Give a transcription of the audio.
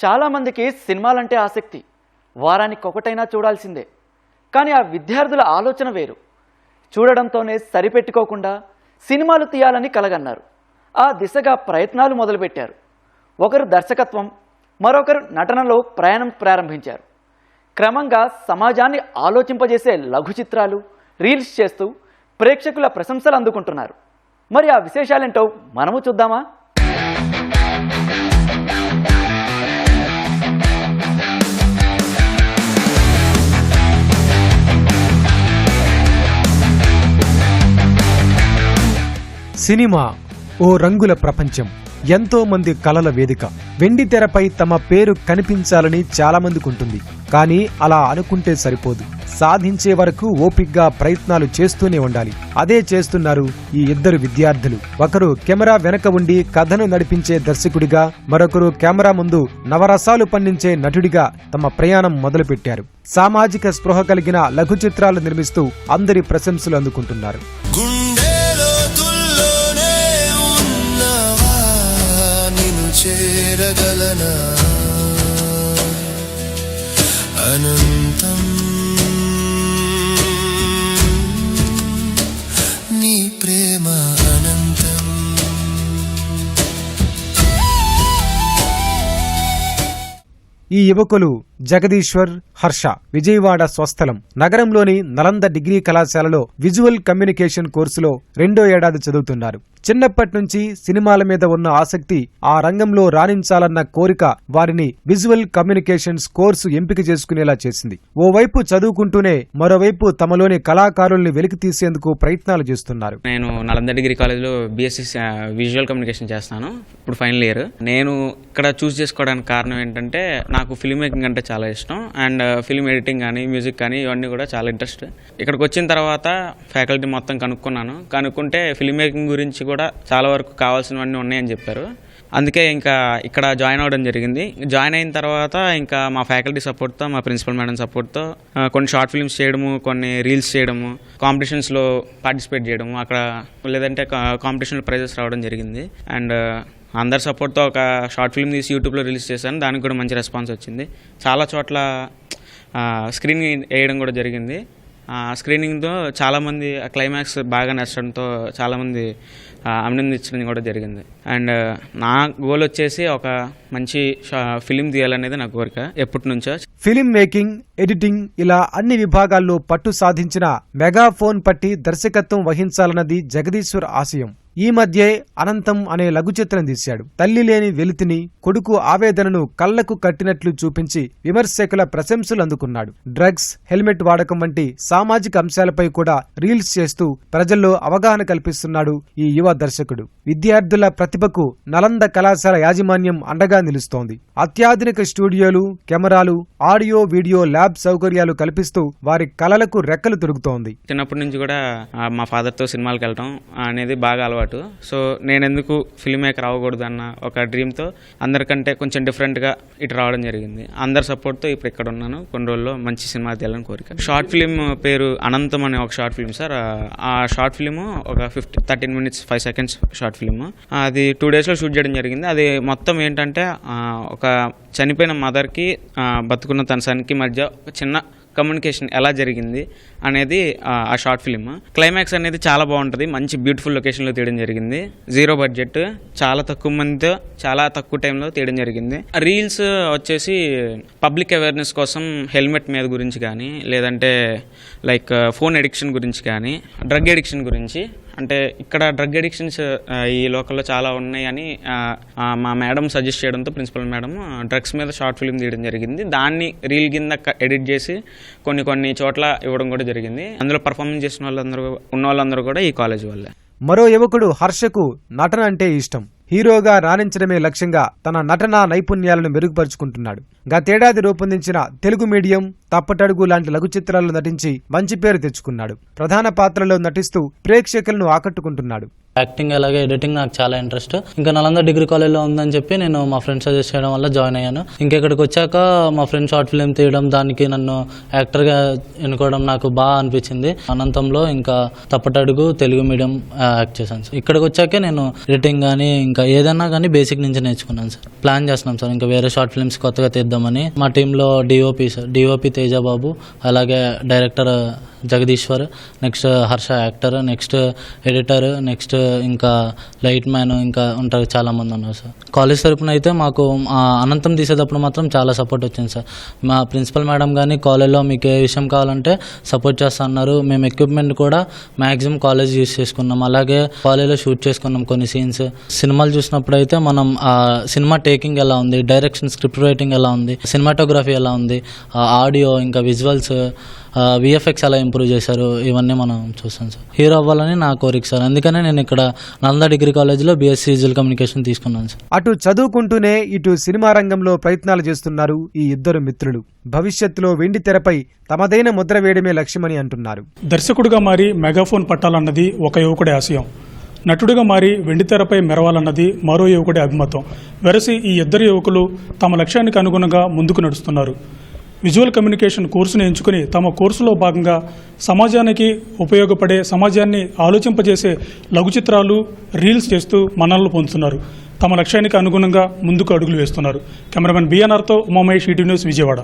చాలామందికి సినిమాలంటే ఆసక్తి, వారానికి ఒకటైనా చూడాల్సిందే. కానీ ఆ విద్యార్థుల ఆలోచన వేరు. చూడడంతోనే సరిపెట్టుకోకుండా సినిమాలు తీయాలని కలగన్నారు. ఆ దిశగా ప్రయత్నాలు మొదలుపెట్టారు. ఒకరు దర్శకత్వం, మరొకరు నటనలో ప్రయాణం ప్రారంభించారు. క్రమంగా సమాజాన్ని ఆలోచింపజేసే లఘు చిత్రాలు, రీల్స్ చేస్తూ ప్రేక్షకుల ప్రశంసలు అందుకుంటున్నారు. మరి ఆ విశేషాలేంటో మనము చూద్దామా? సినిమా ఓ రంగుల ప్రపంచం, ఎంతో మంది కలల వేదిక. వెండి తెరపై తమ పేరు కనిపించాలని చాలా మందికి ఉంటుంది. కానీ అలా అనుకుంటే సరిపోదు, సాధించే వరకు ఓపిగ్గా ప్రయత్నాలు చేస్తూనే ఉండాలి. అదే చేస్తున్నారు ఈ ఇద్దరు విద్యార్థులు. ఒకరు కెమెరా వెనక ఉండి కథను నడిపించే దర్శకుడిగా, మరొకరు కెమెరా ముందు నవరసాలు పండించే నటుడిగా తమ ప్రయాణం మొదలుపెట్టారు. సామాజిక స్పృహ కలిగిన లఘు చిత్రాలు నిర్మిస్తూ అందరి ప్రశంసలు అందుకుంటున్నారు. చేరగలనా అనంతం నీ ప్రేమ అనంతం. ఈ యువకులు జగదీశ్వర్, హర్ష. విజయవాడ స్వస్థలం. నగరంలోని నలంద డిగ్రీ కళాశాలలో విజువల్ కమ్యూనికేషన్ కోర్సులో 2వ ఏడాది చదువుతున్నారు. చిన్నప్పటి నుంచి సినిమాల మీద ఉన్న ఆసక్తి, ఆ రంగంలో రాణించాలన్న కోరిక వారిని విజువల్ కమ్యూనికేషన్స్ కోర్సు ఎంపిక చేసుకునేలా చేసింది. ఓవైపు చదువుకుంటూనే మరోవైపు తమలోని కళాకారుల్ని వెలికి తీసేందుకు ప్రయత్నాలు చేస్తున్నారు. నేను నలంద డిగ్రీ కాలేజ్లో బీఎస్సీ విజువల్ కమ్యూనికేషన్ చేస్తాను. ఇప్పుడు ఫైనల్ ఇయర్. నేను ఇక్కడ చూస్ చేసుకోవడానికి కారణం ఏంటంటే, నాకు ఫిల్మ్ మేకింగ్ అంటే చాలా ఇష్టం. అండ్ ఫిల్మ్ ఎడిటింగ్ కానీ, మ్యూజిక్ కానీ ఇవన్నీ కూడా చాలా ఇంట్రెస్ట్. ఇక్కడికి వచ్చిన తర్వాత ఫ్యాకల్టీ మొత్తం కనుక్కుంటే ఫిల్మ్ మేకింగ్ గురించి కూడా చాలా వరకు కావాల్సినవన్నీ ఉన్నాయని చెప్పారు. అందుకే ఇంకా ఇక్కడ జాయిన్ అవ్వడం జరిగింది. జాయిన్ అయిన తర్వాత ఇంకా మా ఫ్యాకల్టీ సపోర్ట్తో, మా ప్రిన్సిపల్ మేడం సపోర్ట్తో కొన్ని షార్ట్ ఫిల్మ్స్ చేయడము, కొన్ని రీల్స్ చేయడము, కాంపిటీషన్స్లో పార్టిసిపేట్ చేయడము, అక్కడ లేదంటే కాంపిటీషన్లో ప్రైజెస్ రావడం జరిగింది. అండ్ అందరి సపోర్ట్తో ఒక షార్ట్ ఫిల్మ్ తీసి యూట్యూబ్లో రిలీజ్ చేశాను. దానికి కూడా మంచి రెస్పాన్స్ వచ్చింది. చాలా చోట్ల స్క్రీనింగ్ వేయడం కూడా జరిగింది. స్క్రీనింగ్తో చాలామంది క్లైమాక్స్ బాగా నచ్చడంతో చాలామంది అభినందించడం కూడా జరిగింది. అండ్ నా గోల్ వచ్చేసి ఒక మంచి ఫిలిం తీయాలనేది నా కోరిక ఎప్పటి నుంచో. ఫిలిం మేకింగ్, ఎడిటింగ్ ఇలా అన్ని విభాగాల్లో పట్టు సాధించిన మెగాఫోన్ పట్టి దర్శకత్వం వహించాలన్నది జగదీశ్వర్ ఆశయం. ఈ మధ్యే అనంతం అనే లఘు చిత్రం తీశాడు. తల్లి లేని వెలితిని, కొడుకు ఆవేదనను కళ్లకు కట్టినట్లు చూపించి విమర్శకుల ప్రశంసలు అందుకున్నాడు. డ్రగ్స్, హెల్మెట్ వాడకం వంటి సామాజిక అంశాలపై కూడా రీల్స్ చేస్తూ ప్రజల్లో అవగాహన కల్పిస్తున్నాడు ఈ యువ దర్శకుడు. విద్యార్థుల ప్రతిభకు నలంద కళాశాల యాజమాన్యం అండగా నిలుస్తోంది. అత్యాధునిక స్టూడియోలు, కెమెరాలు, ఆడియో వీడియో ల్యాబ్ సౌకర్యాలు కల్పిస్తూ వారి కళలకు రెక్కలు తొడుగుతోంది. చిన్నప్పటి నుంచి కూడా మా ఫాదర్తో సినిమాలకు వెళ్ళడం అనేది బాగా అలవాటు. సో నేను ఎందుకు ఫిల్మ్ మేకర్ అవ్వకూడదు అన్న ఒక డ్రీమ్తో అందరికంటే కొంచెం డిఫరెంట్గా ఇటు రావడం జరిగింది. అందరి సపోర్ట్తో ఇప్పుడు ఇక్కడ ఉన్నాను. కొన్ని రోజుల్లో మంచి సినిమా తీయాలని కోరిక. షార్ట్ ఫిల్మ్ పేరు అనంతం అనే ఒక షార్ట్ ఫిల్మ్ సార్. ఆ షార్ట్ ఫిల్మ్ ఒక 13 minutes 5 seconds షార్ట్ ఫిల్మ్. అది 2 daysలో షూట్ చేయడం జరిగింది. అది మొత్తం ఏంటంటే ఒక చనిపోయిన మదర్కి బతుకున్న తన సన్కి మధ్య ఒక చిన్న కమ్యూనికేషన్ ఎలా జరిగింది అనేది ఆ షార్ట్ ఫిల్మ్. క్లైమాక్స్ అనేది చాలా బాగుంటుంది. మంచి బ్యూటిఫుల్ లొకేషన్లో తీయడం జరిగింది. 0 budget, చాలా తక్కువ మందితో చాలా తక్కువ టైంలో తీయడం జరిగింది. రీల్స్ వచ్చేసి పబ్లిక్ అవేర్నెస్ కోసం హెల్మెట్ మీద గురించి కానీ, లేదంటే లైక్ ఫోన్ ఎడిక్షన్ గురించి కానీ, డ్రగ్ ఎడిక్షన్ గురించి. అంటే ఇక్కడ డ్రగ్ ఎడిక్షన్స్ ఈ లోకల్లో చాలా ఉన్నాయని మా మేడం సజెస్ట్ చేయడంతో ప్రిన్సిపల్ మేడం డ్రగ్స్ మీద షార్ట్ ఫిల్మ్ తీయడం జరిగింది. దాన్ని రీల్ కింద ఎడిట్ చేసి కొన్ని చోట్ల ఇవ్వడం కూడా జరిగింది. అందులో పర్ఫార్మెన్స్ చేసిన వాళ్ళందరూ కూడా ఈ కాలేజ్ వాళ్ళే. మరో యువకుడు హర్షకు నటన అంటే ఇష్టం. హీరోగా రాణించడమే లక్ష్యంగా తన నటనా నైపుణ్యాలను మెరుగుపరుచుకుంటున్నాడు. గతేడాది రూపొందించిన తెలుగు మీడియం, తప్పటడుగు లాంటి లఘు చిత్రాల్లో నటించి మంచి పేరు తెచ్చుకున్నాడు. ప్రధాన పాత్రలో నటిస్తూ ప్రేక్షకులను ఆకట్టుకుంటున్నాడు. యాక్టింగ్ అలాగే ఎడిటింగ్ నాకు చాలా ఇంట్రెస్ట్. ఇంకా నలంద డిగ్రీ కాలేజ్లో ఉందని చెప్పి నేను మా ఫ్రెండ్ సజెస్ట్ చేయడం వల్ల జాయిన్ అయ్యాను. ఇంకెక్కడికి వచ్చాక మా ఫ్రెండ్ షార్ట్ ఫిల్మ్ తీయడం, దానికి నన్ను యాక్టర్గా ఎన్నుకోవడం నాకు బాగా అనిపించింది. అనంతంలో ఇంకా తప్పటడుగు తెలుగు మీడియం యాక్ట్ చేశాను. ఇక్కడికి వచ్చాకే నేను ఎడిటింగ్ కానీ ఇంకా ఇంకా ఏదైనా కానీ బేసిక్ నుంచి నేర్చుకున్నాను సార్. ప్లాన్ చేస్తున్నాం సార్ ఇంకా వేరే షార్ట్ ఫిల్మ్స్ కొత్తగా తీద్దామని. మా టీంలో డిఓపి తేజ బాబు, అలాగే director Jagadishwar, next Harsha actor, next editor, next ఇంకా లైట్ మ్యాన్, ఇంకా ఉంటారు చాలామంది ఉన్నారు సార్. కాలేజ్ తరపున అయితే మాకు అనంతం తీసేటప్పుడు మాత్రం చాలా సపోర్ట్ వచ్చింది సార్. మా ప్రిన్సిపల్ మేడం కానీ కాలేజ్లో మీకు ఏ విషయం కావాలంటే సపోర్ట్ చేస్తా అన్నారు. మేము ఎక్విప్మెంట్ కూడా మ్యాక్సిమం కాలేజ్ యూస్ చేసుకున్నాం, అలాగే కాలేజ్లో షూట్ చేసుకున్నాం కొన్ని సీన్స్. సినిమాలు చూసినప్పుడు అయితే మనం సినిమా టేకింగ్ ఎలా ఉంది, డైరెక్షన్, స్క్రిప్ట్ రైటింగ్ ఎలా ఉంది, సినిమాటోగ్రఫీ ఎలా ఉంది, ఆడియో, ఇంకా విజువల్స్, విఎఫ్ఎక్స్ ఎలా ఇంప్రూవ్ చేశారు, ఇవన్నీ మనం చూస్తాం సార్. హీరో అవ్వాలని నా కోరిక సార్. అందుకనే నేను ఇక్కడ నలంద డిగ్రీ కాలేజ్లో బీఎస్సీ విజువల్ కమ్యూనికేషన్ తీసుకున్నాను సార్. అటు చదువుకుంటూనే ఇటు సినిమా రంగంలో ప్రయత్నాలు చేస్తున్నారు ఈ ఇద్దరు మిత్రులు. భవిష్యత్తులో వెండి తెరపై తమదైన ముద్ర వేయడమే లక్ష్యమని అంటున్నారు. దర్శకుడిగా మారి మెగాఫోన్ పట్టాలన్నది ఒక యువకుడి ఆశయం. నటుడిగా మారి వెండితెరపై మెరవాలన్నది మరో యువకుడి అభిమతం. వెరసి ఈ ఇద్దరు యువకులు తమ లక్ష్యానికి అనుగుణంగా ముందుకు నడుస్తున్నారు. విజువల్ కమ్యూనికేషన్ కోర్సును ఎంచుకుని తమ కోర్సులో భాగంగా సమాజానికి ఉపయోగపడే, సమాజాన్ని ఆలోచింపజేసే లఘు చిత్రాలు, రీల్స్ చేస్తూ మన్ననలు పొందుతున్నారు. తమ లక్ష్యానికి అనుగుణంగా ముందుకు అడుగులు వేస్తున్నారు. కెమెరామెన్ బిఎన్ఆర్తో ఉమామహేష్, ఈటీవీ న్యూస్, విజయవాడ.